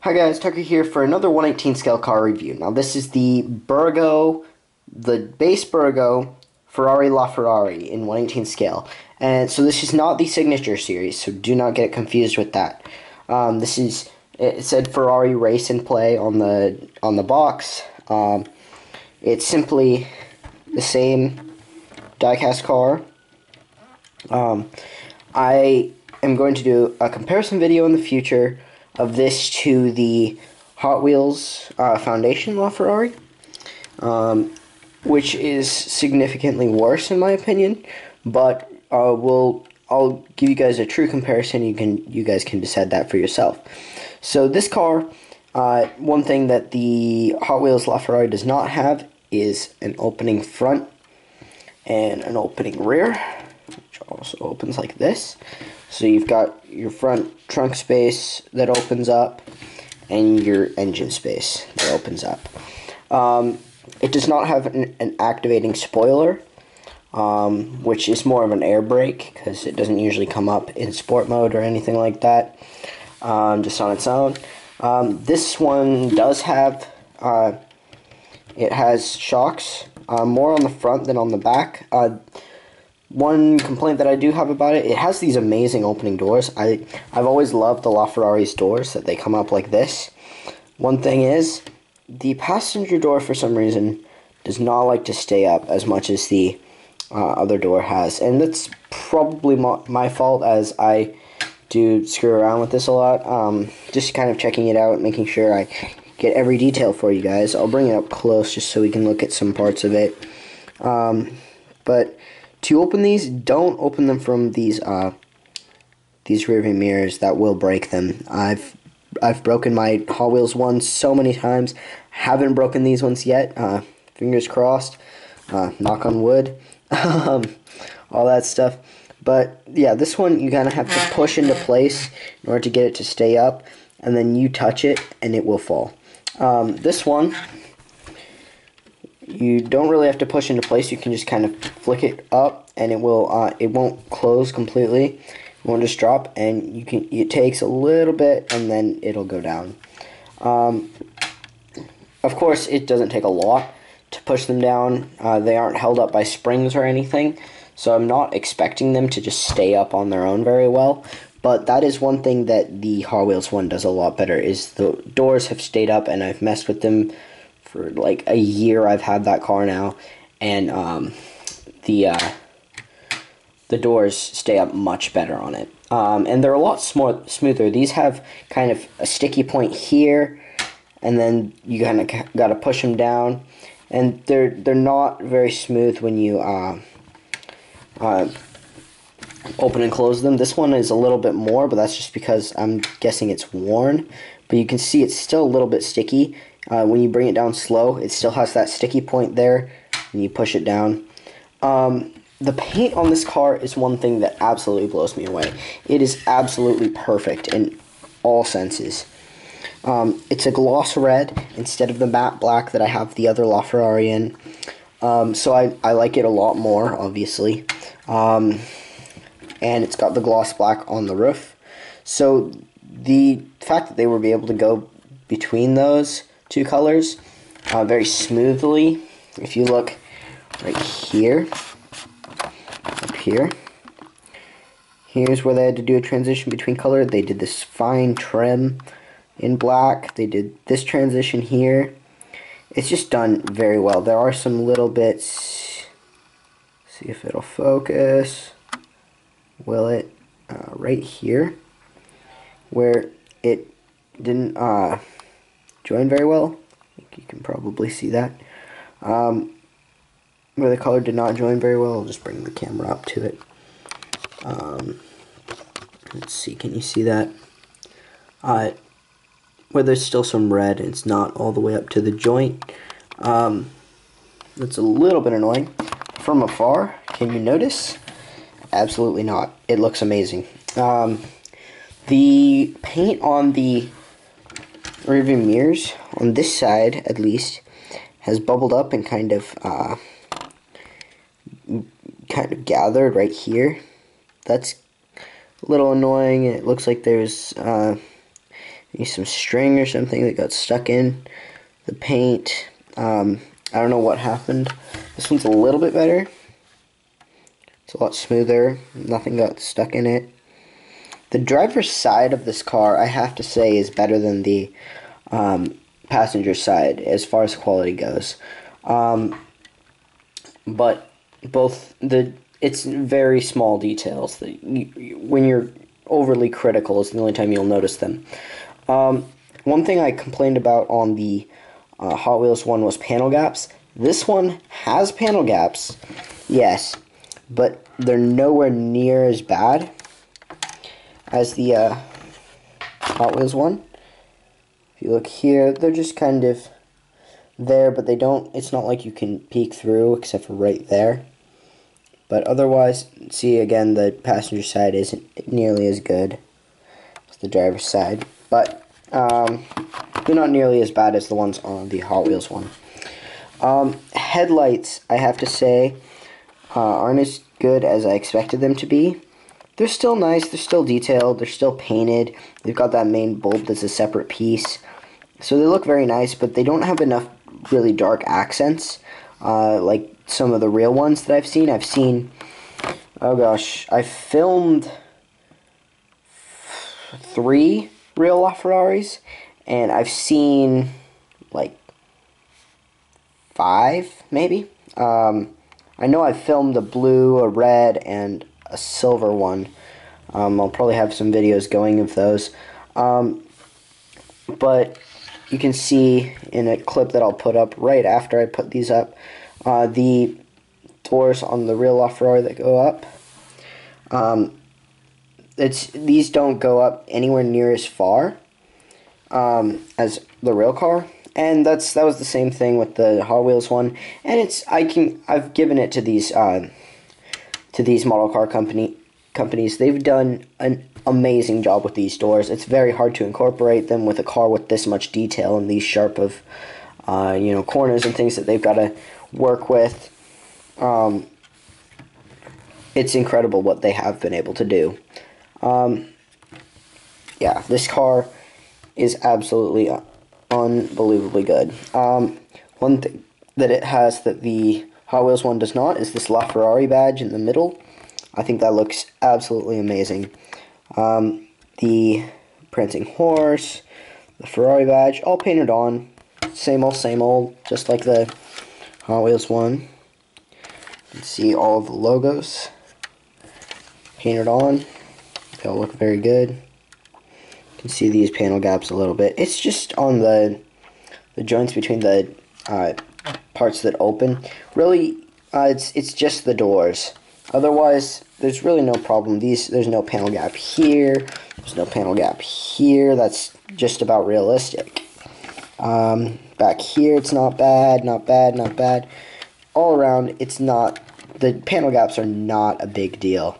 Hi guys, Tucker here for another 1/18 scale car review. Now this is the Bburago, the base Bburago Ferrari LaFerrari in 1/18 scale. And so this is not the signature series, so do not get confused with that. It said Ferrari Race and Play on the box. It's simply the same diecast car. I am going to do a comparison video in the future of this to the Hot Wheels Foundation LaFerrari, which is significantly worse in my opinion. But I'll give you guys a true comparison. You guys can decide that for yourself. So this car, one thing that the Hot Wheels LaFerrari does not have is an opening front and an opening rear, which also opens like this. So you've got your front trunk space that opens up and your engine space that opens up. It does not have an activating spoiler, which is more of an air brake because it doesn't usually come up in sport mode or anything like that, just on its own. This one does have, it has shocks, more on the front than on the back. One complaint that I do have about it, it has these amazing opening doors. I've always loved the LaFerrari's doors, that they come up like this. One thing is, the passenger door for some reason does not like to stay up as much as the other door has. And that's probably my fault, as I do screw around with this a lot. Just kind of checking it out, making sure I get every detail for you guys. I'll bring it up close just so we can look at some parts of it. But to open these, don't open them from these rear view mirrors. That will break them. I've broken my Hot Wheels ones so many times. Haven't broken these ones yet. Fingers crossed. Knock on wood. All that stuff. But yeah, this one you kind of have to push into place in order to get it to stay up, and then you touch it and it will fall. This one, you don't really have to push into place. You can just kind of flick it up, and it won't close completely. It won't just drop, and it takes a little bit, and then it'll go down. Of course, it doesn't take a lot to push them down. They aren't held up by springs or anything, so I'm not expecting them to just stay up on their own very well. But that is one thing that the Hot Wheels one does a lot better, is the doors have stayed up, and I've messed with them for like a year. I've had that car now, and the doors stay up much better on it, and they're a lot smoother. These have kind of a sticky point here, and then you kind of got to push them down, and they're not very smooth when you open and close them. This one is a little bit more, but that's just because I'm guessing it's worn. But you can see it's still a little bit sticky. When you bring it down slow, it still has that sticky point there, and you push it down. The paint on this car is one thing that absolutely blows me away. It is absolutely perfect in all senses. It's a gloss red instead of the matte black that I have the other LaFerrari in. So I like it a lot more, obviously. And it's got the gloss black on the roof. So the fact that they were able to go between those two colors very smoothly. If you look right here, up here, here's where they had to do a transition between color. They did this fine trim in black. They did this transition here. It's just done very well. There are some little bits. See if it'll focus. Will it? Right here, where it didn't join very well. I think you can probably see that. Where the color did not join very well. I'll just bring the camera up to it. Let's see, can you see that? Where there's still some red, it's not all the way up to the joint. That's a little bit annoying. From afar, can you notice? Absolutely not. It looks amazing. The paint on the rearview mirrors, on this side at least, has bubbled up and kind of gathered right here. That's a little annoying. It looks like there's maybe some string or something that got stuck in the paint. I don't know what happened. This one's a little bit better. It's a lot smoother. Nothing got stuck in it. The driver's side of this car, I have to say, is better than the passenger side as far as quality goes. But it's very small details that when you're overly critical is the only time you'll notice them. One thing I complained about on the Hot Wheels one was panel gaps. This one has panel gaps, yes, but they're nowhere near as bad as the Hot Wheels one. If you look here, they're just kind of there, but it's not like you can peek through except for right there. But otherwise, see again, the passenger side isn't nearly as good as the driver's side, but they're not nearly as bad as the ones on the Hot Wheels one. Headlights, I have to say, aren't as good as I expected them to be. They're still nice, they're still detailed, they're still painted. They've got that main bulb that's a separate piece. So they look very nice, but they don't have enough really dark accents like some of the real ones that I've seen. Oh gosh, I filmed 3 real LaFerraris, and I've seen like 5 maybe. I know I filmed a blue, a red, and a silver one. I'll probably have some videos going of those. But you can see in a clip that I'll put up right after I put these up, the doors on the real LaFerrari that go up. These don't go up anywhere near as far as the real car, and that was the same thing with the Hot Wheels one. And I've given it to these model car companies. They've done an amazing job with these doors. It's very hard to incorporate them with a car with this much detail and these sharp of corners and things that they've got to work with. It's incredible what they have been able to do. Yeah, this car is absolutely unbelievably good. One thing that it has that the Hot Wheels one does not is this LaFerrari badge in the middle. I think that looks absolutely amazing. The prancing horse, the Ferrari badge, all painted on. Same old, just like the Hot Wheels one. You can see all of the logos painted on. They all look very good. You can see these panel gaps a little bit. It's just on the joints between the parts that open. Really, it's just the doors. Otherwise, there's really no problem. There's no panel gap here. There's no panel gap here. That's just about realistic. Back here, it's not bad. All around, it's not. The panel gaps are not a big deal.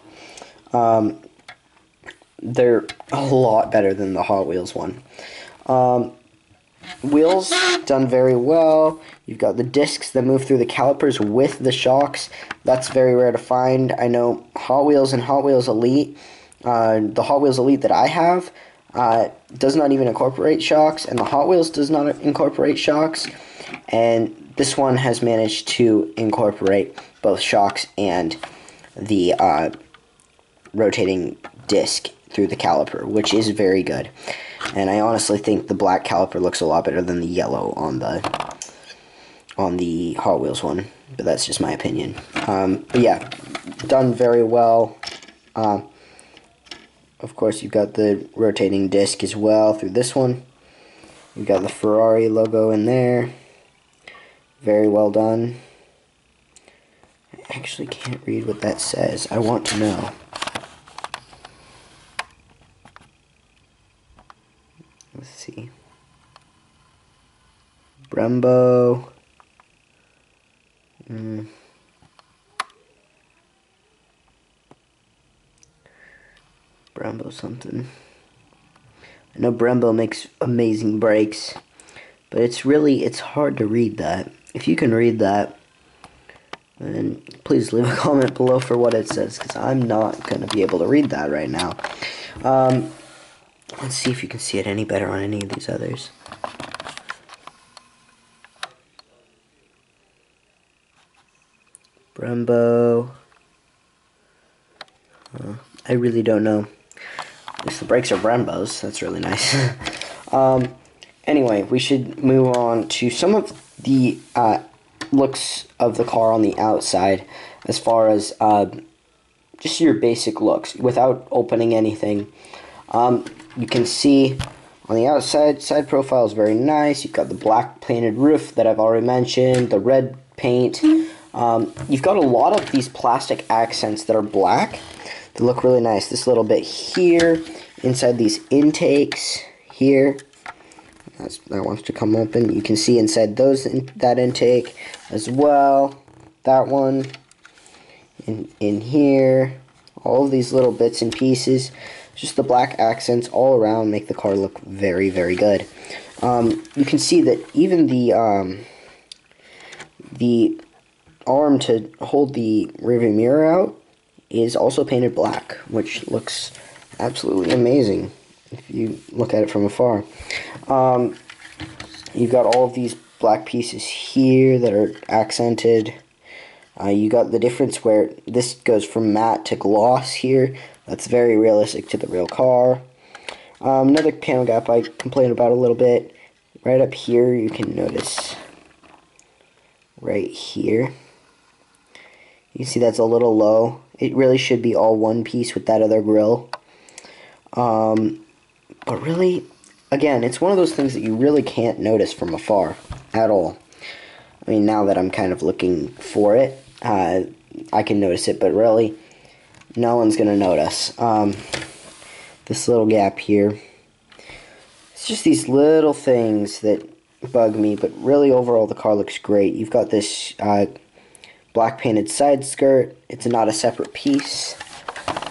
They're a lot better than the Hot Wheels one. Wheels done very well. You've got the discs that move through the calipers with the shocks. That's very rare to find. I know Hot Wheels and Hot Wheels Elite, the Hot Wheels Elite that I have does not even incorporate shocks, and the Hot Wheels does not incorporate shocks, and this one has managed to incorporate both shocks and the rotating disc through the caliper, which is very good. And I honestly think the black caliper looks a lot better than the yellow on the Hot Wheels one, but that's just my opinion. But yeah, done very well. Of course, you've got the rotating disc as well through this one. You've got the Ferrari logo in there. Very well done. I actually can't read what that says. I want to know. Let's see. Brembo. Brembo something. I know Brembo makes amazing brakes, but it's hard to read that. If you can read that, then please leave a comment below for what it says, because I'm not going to be able to read that right now. Let's see if you can see it any better on any of these others. Brembo. I really don't know. At least the brakes are Brembos. That's really nice. Anyway, we should move on to some of the looks of the car on the outside, as far as just your basic looks, without opening anything. You can see on the outside, side profile is very nice. You've got the black painted roof that I've already mentioned, the red paint. You've got a lot of these plastic accents that are black. They look really nice. This little bit here, inside these intakes here, that wants to come open. You can see inside that intake as well. That one, in here, all of these little bits and pieces. Just the black accents all around make the car look very, very good. You can see that even the arm to hold the rearview mirror out is also painted black, which looks absolutely amazing if you look at it from afar. You've got all of these black pieces here that are accented. You got the difference where this goes from matte to gloss here. That's very realistic to the real car. Another panel gap I complained about a little bit. Right up here, you can notice right here. You see that's a little low. It really should be all one piece with that other grill. But really, again, it's one of those things that you really can't notice from afar at all. I mean, now that I'm kind of looking for it, I can notice it, but really, no one's going to notice. This little gap here. It's just these little things that bug me, but really overall the car looks great. You've got this black painted side skirt. It's not a separate piece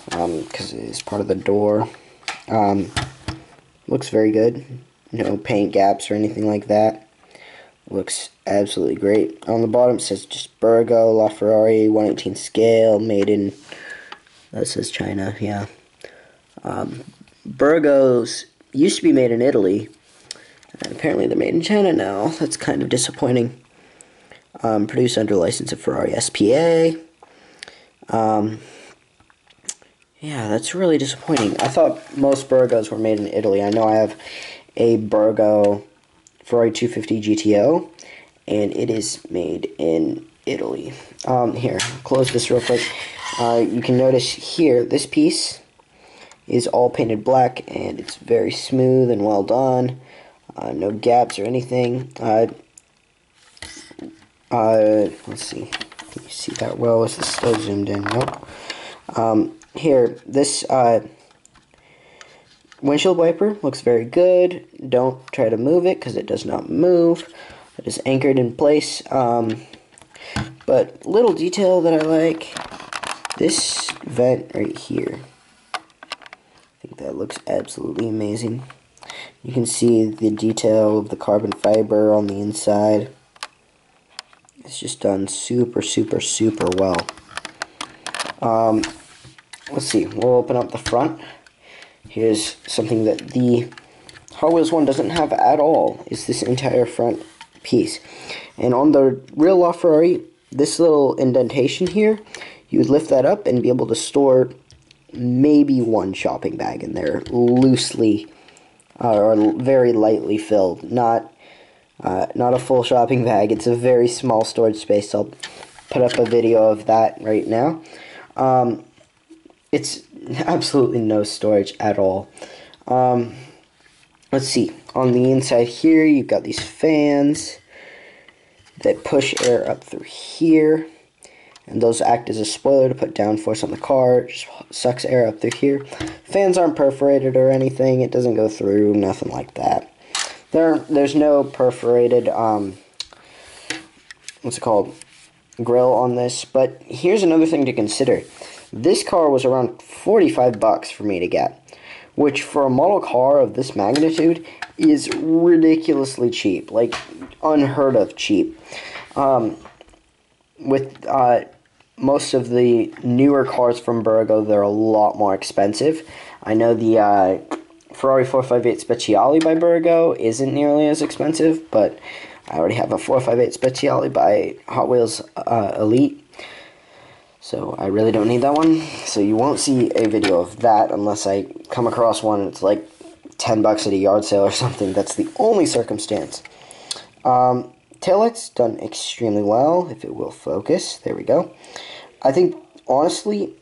because it is part of the door. Looks very good. No paint gaps or anything like that. Looks absolutely great. On the bottom it says just Bburago LaFerrari 1/18 scale, made in, that says China, yeah. Bburago's used to be made in Italy, and apparently they're made in China now. That's kind of disappointing. Produced under license of Ferrari SPA. Yeah, that's really disappointing. I thought most Bburagos were made in Italy. I know I have a Bburago Ferrari 250 GTO, and it is made in Italy. Here, close this real quick. You can notice here, this piece is all painted black, and it's very smooth and well done. No gaps or anything. Let's see. Can you see that well? Is this still zoomed in? Nope. Here, this windshield wiper looks very good. Don't try to move it because it does not move. It is anchored in place. But little detail that I like, this vent right here. I think that looks absolutely amazing. You can see the detail of the carbon fiber on the inside. It's just done super, super, super well. Let's see, we'll open up the front. Here's something that the Hot Wheels one doesn't have at all, is this entire front piece. And on the real LaFerrari, this little indentation here, you would lift that up and be able to store maybe one shopping bag in there, loosely or very lightly filled. Not a full shopping bag. It's a very small storage space. I'll put up a video of that right now. It's absolutely no storage at all. Let's see. On the inside here, you've got these fans that push air up through here, and those act as a spoiler to put downforce on the car. It just sucks air up through here. Fans aren't perforated or anything. It doesn't go through, nothing like that. There's no perforated, what's it called, grill on this. But here's another thing to consider. This car was around 45 bucks for me to get, which for a model car of this magnitude is ridiculously cheap, like unheard of cheap. With most of the newer cars from Bburago, they're a lot more expensive. I know the Ferrari 458 Speciale by Bburago isn't nearly as expensive, but I already have a 458 Speciale by Hot Wheels Elite, so I really don't need that one. So you won't see a video of that unless I come across one. It's like $10 at a yard sale or something. That's the only circumstance. Taillights done extremely well, if it will focus. There we go. I think, honestly,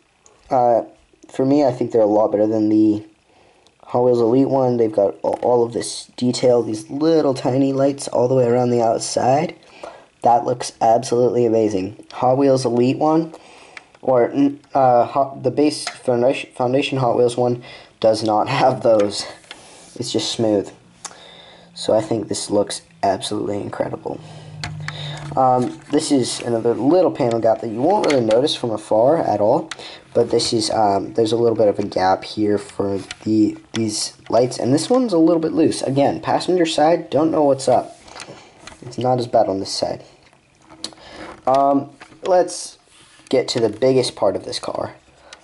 for me, I think they're a lot better than the Hot Wheels Elite one. They've got all of this detail, these little tiny lights all the way around the outside. That looks absolutely amazing. Hot Wheels Elite one, or the base Foundation Hot Wheels one, does not have those. It's just smooth. So I think this looks absolutely incredible. This is another little panel gap that you won't really notice from afar at all, but this is there's a little bit of a gap here for these lights, and this one's a little bit loose. Again, passenger side, don't know what's up. It's not as bad on this side. Let's get to the biggest part of this car.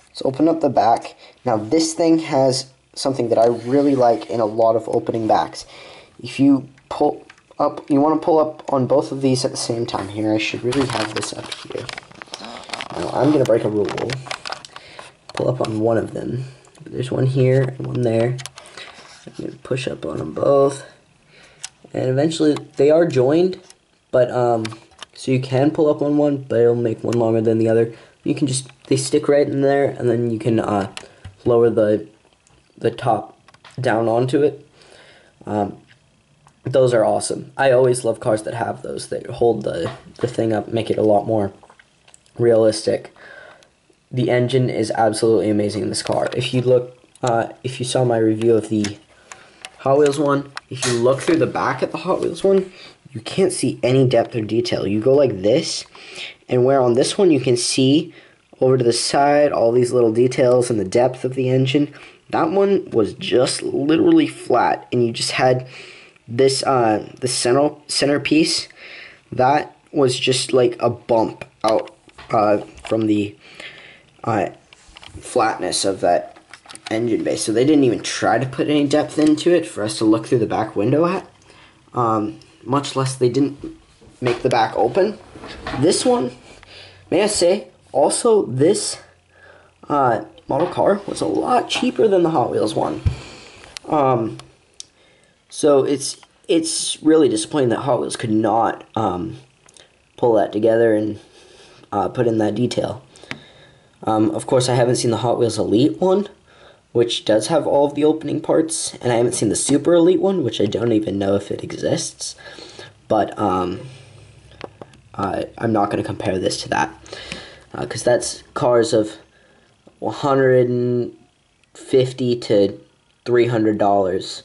Let's open up the back. Now this thing has something that I really like in a lot of opening backs. If you pull up, you want to pull up on both of these at the same time. Here, I should really have this up here. Now, I'm going to break a rule. Pull up on one of them. There's one here and one there. I'm going to push up on them both. And eventually, they are joined, but, so you can pull up on one, but it'll make one longer than the other. You can just, they stick right in there, and then you can, lower the top down onto it. Those are awesome. I always love cars that have those, that hold the thing up, make it a lot more realistic. The engine is absolutely amazing in this car. If you look, if you saw my review of the Hot Wheels one, if you look through the back at the Hot Wheels one, you can't see any depth or detail. You go like this, and where on this one you can see over to the side all these little details and the depth of the engine, that one was just literally flat, and you just had this the centerpiece that was just like a bump out from the flatness of that engine base. So they didn't even try to put any depth into it for us to look through the back window at. Much less they didn't make the back open. This one, may I say, also this model car was a lot cheaper than the Hot Wheels one. So it's really disappointing that Hot Wheels could not pull that together and put in that detail. Of course, I haven't seen the Hot Wheels Elite one, which does have all of the opening parts, and I haven't seen the Super Elite one, which I don't even know if it exists. But I'm not going to compare this to that, because that's cars of $150 to $300.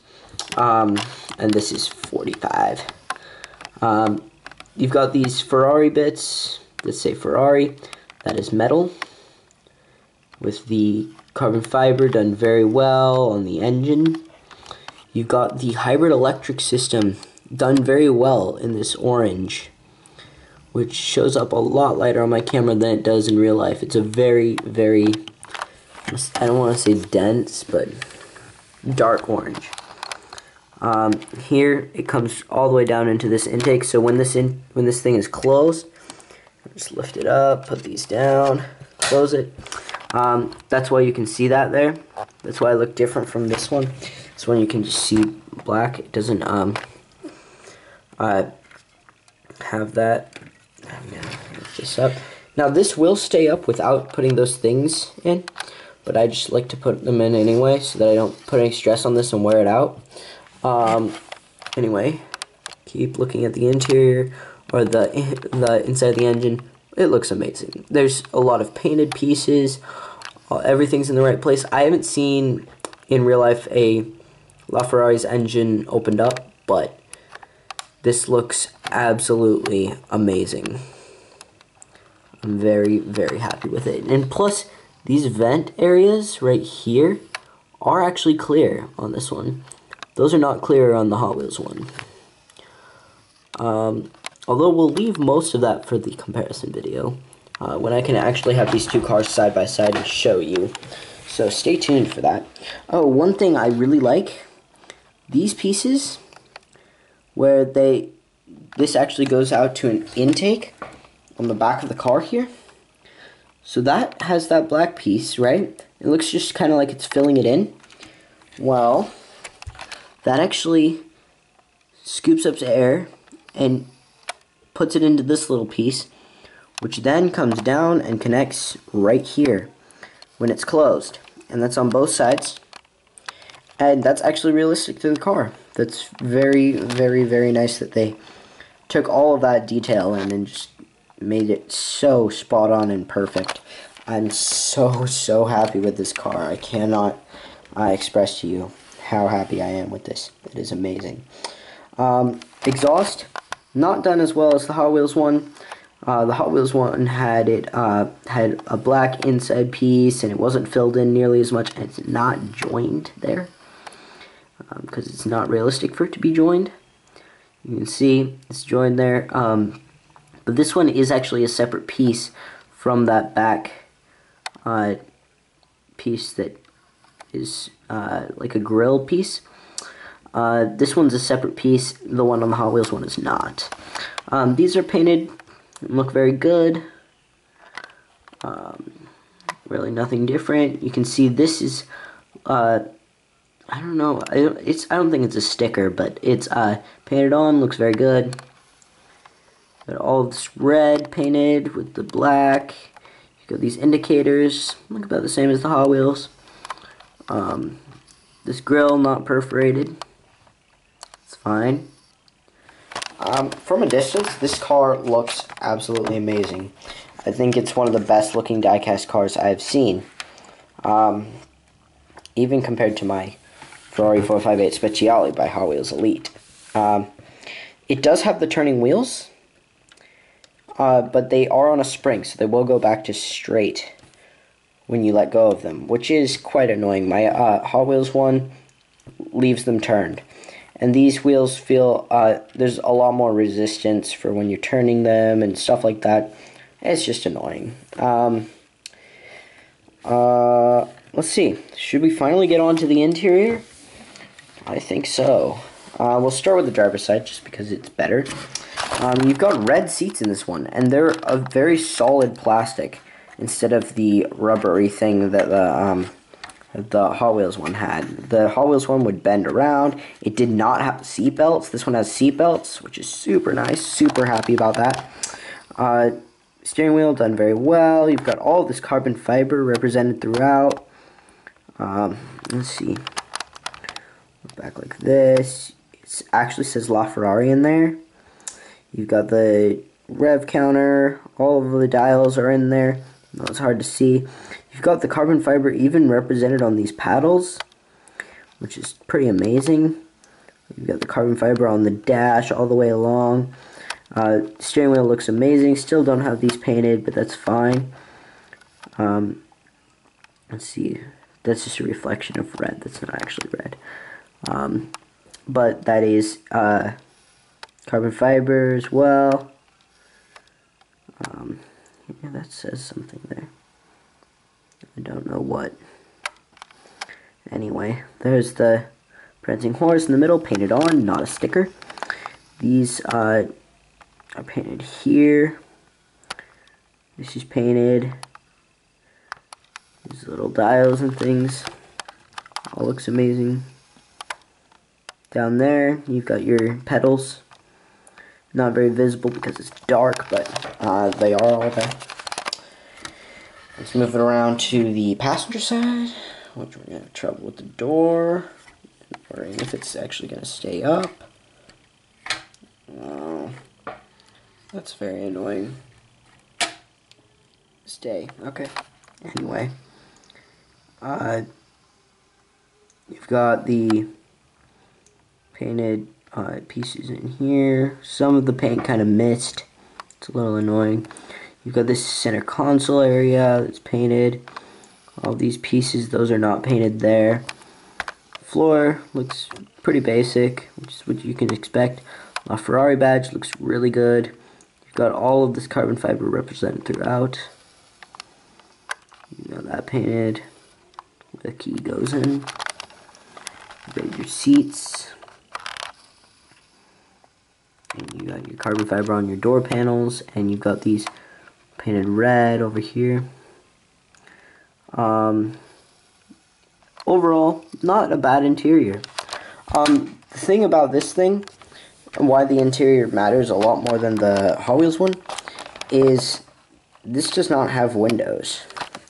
And this is $45. You've got these Ferrari bits that say Ferrari. That is metal with the carbon fiber done very well on the engine. You've got the hybrid electric system done very well in this orange, which shows up a lot lighter on my camera than it does in real life. It's a very, very, I don't want to say dense, but dark orange. Here it comes all the way down into this intake. So when this thing is closed, just lift it up, put these down, close it. That's why you can see that there. That's why I look different from this one. This one you can just see black. It doesn't have that. I'm gonna lift this up. Now this will stay up without putting those things in, but I just like to put them in anyway so that I don't put any stress on this and wear it out. Anyway, keep looking at the interior, or the inside of the engine. It looks amazing. There's a lot of painted pieces. Everything's in the right place. I haven't seen in real life a LaFerrari's engine opened up, but this looks absolutely amazing. I'm very, very happy with it. And plus, these vent areas right here are actually clear on this one. Those are not clear on the Hot Wheels one. Although we'll leave most of that for the comparison video, when I can actually have these two cars side by side and show you. So stay tuned for that. Oh, one thing I really like, these pieces where this actually goes out to an intake on the back of the car here. So that has that black piece, right? It looks just kind of like it's filling it in. Well, that actually scoops up air and puts it into this little piece, which then comes down and connects right here when it's closed. And that's on both sides. And that's actually realistic to the car. That's very, very, very nice that they took all of that detail and then just made it so spot on and perfect. I'm so happy with this car. I cannot express to you how happy I am with this. It is amazing. Exhaust, not done as well as the Hot Wheels one. The Hot Wheels one had a black inside piece, and it wasn't filled in nearly as much, and it's not joined there because it's not realistic for it to be joined. You can see it's joined there, but this one is actually a separate piece from that back piece that is like a grill piece. This one's a separate piece. The one on the Hot Wheels one is not. These are painted and look very good. Really nothing different. You can see this is I don't know. I don't think it's a sticker, but it's painted on. Looks very good. Got all this red painted with the black. You got these indicators. Look about the same as the Hot Wheels. This grill not perforated. It's fine. From a distance, this car looks absolutely amazing. I think it's one of the best looking diecast cars I've seen. Even compared to my Ferrari 458 Speciale by Hot Wheels Elite. It does have the turning wheels, but they are on a spring, so they will go back to straight when you let go of them, which is quite annoying. My Hot Wheels one leaves them turned. And these wheels feel, there's a lot more resistance for when you're turning them and stuff like that. It's just annoying. Let's see. Should we finally get on to the interior? I think so. We'll start with the driver's side just because it's better. You've got red seats in this one, and they're a very solid plastic instead of the rubbery thing that the Hot Wheels one had. The Hot Wheels one would bend around. It did not have seat belts. This one has seat belts, which is super nice. Super happy about that. Steering wheel done very well. You've got all this carbon fiber represented throughout. Let's see. Look back like this. It actually says LaFerrari in there. You've got the rev counter. All of the dials are in there. No, it's hard to see. You've got the carbon fiber even represented on these paddles, which is pretty amazing. You've got the carbon fiber on the dash all the way along. Steering wheel looks amazing. Still don't have these painted, but that's fine. Let's see. That's just a reflection of red. That's not actually red. But that is carbon fiber as well. Yeah, that says something there. I don't know what. Anyway, there's the prancing horse in the middle, painted on, not a sticker. These are painted here. This is painted. These little dials and things. All looks amazing. Down there, you've got your pedals. Not very visible because it's dark, but they are all there. Let's move it around to the passenger side, which we're going to have trouble with the door. Wondering if it's actually going to stay up. Oh, that's very annoying. Stay. Okay. Anyway. You've got the painted pieces in here. Some of the paint kind of missed. It's a little annoying. You've got this center console area that's painted. All these pieces, those are not painted there. Floor looks pretty basic, which is what you can expect. LaFerrari badge looks really good. You've got all of this carbon fiber represented throughout. You know that painted. The key goes in. You got your seats. And you got your carbon fiber on your door panels, and you've got these painted red over here. Overall, not a bad interior. The thing about this thing, and why the interior matters a lot more than the Hot Wheels one, is this does not have windows.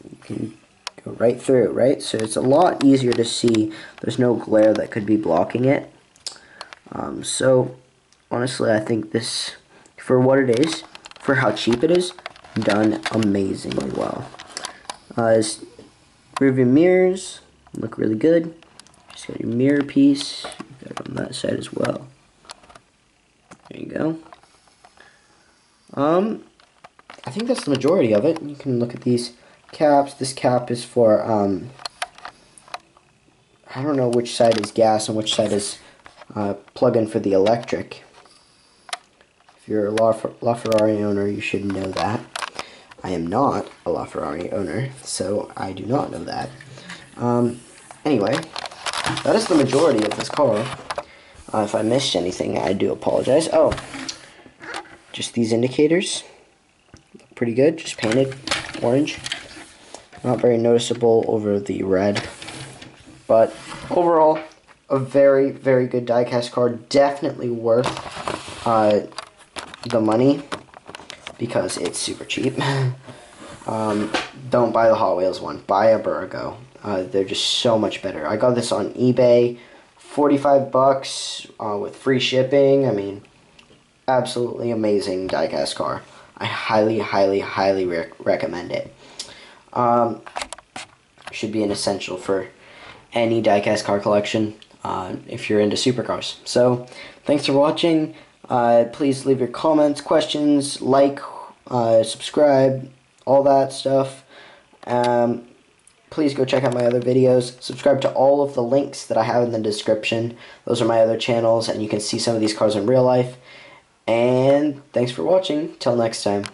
You can go right through it, right? So it's a lot easier to see. There's no glare that could be blocking it. So honestly, I think this, for what it is, for how cheap it is, done amazingly well. Rear view mirrors look really good. Just got your mirror piece. You got it on that side as well. There you go. I think that's the majority of it. You can look at these caps. This cap is for I don't know which side is gas and which side is plug-in for the electric. If you're a LaFerrari owner, you should know that. I am not a LaFerrari owner, so I do not know that. Anyway, that is the majority of this car. If I missed anything, I do apologize. Oh, just these indicators. Look pretty good, just painted orange. Not very noticeable over the red. But overall, a very, very good die-cast car. Definitely worth the money because it's super cheap. Don't buy the Hot Wheels one. Buy a Bburago. They're just so much better. I got this on eBay, 45 bucks with free shipping. I mean, absolutely amazing die-cast car. I highly, highly, highly recommend it. Should be an essential for any die-cast car collection if you're into supercars. So, thanks for watching. Please leave your comments, questions, like, subscribe, all that stuff. Please go check out my other videos. Subscribe to all of the links that I have in the description. Those are my other channels, and you can see some of these cars in real life. And thanks for watching. Till next time.